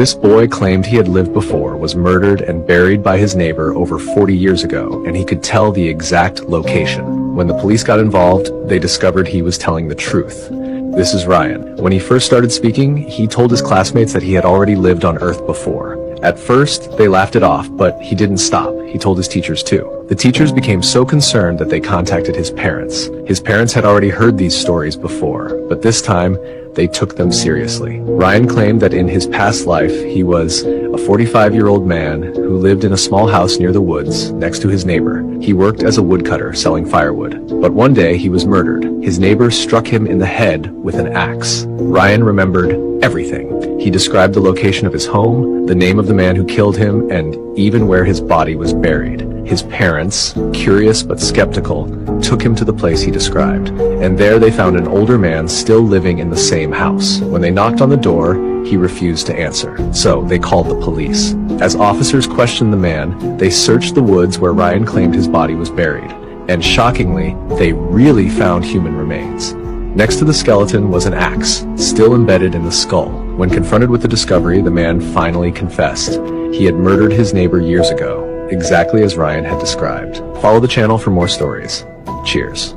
This boy claimed he had lived before, was murdered and buried by his neighbor over 40 years ago, and he could tell the exact location. When the police got involved, they discovered he was telling the truth. This is Ryan. When he first started speaking, he told his classmates that he had already lived on Earth before. At first, they laughed it off, but he didn't stop. He told his teachers too. The teachers became so concerned that they contacted his parents. His parents had already heard these stories before, but this time, they took them seriously. Ryan claimed that in his past life, he was a 45-year-old man who lived in a small house near the woods next to his neighbor. He worked as a woodcutter selling firewood. But one day, he was murdered. His neighbor struck him in the head with an axe. Ryan remembered everything. He described the location of his home, the name of the man who killed him, and even where his body was buried. His parents, curious but skeptical, took him to the place he described, and there they found an older man still living in the same house. When they knocked on the door, he refused to answer, so they called the police. As officers questioned the man, they searched the woods where Ryan claimed his body was buried, and shockingly, they really found human remains. Next to the skeleton was an axe, still embedded in the skull. When confronted with the discovery, the man finally confessed. He had murdered his neighbor years ago, exactly as Ryan had described. Follow the channel for more stories. Cheers.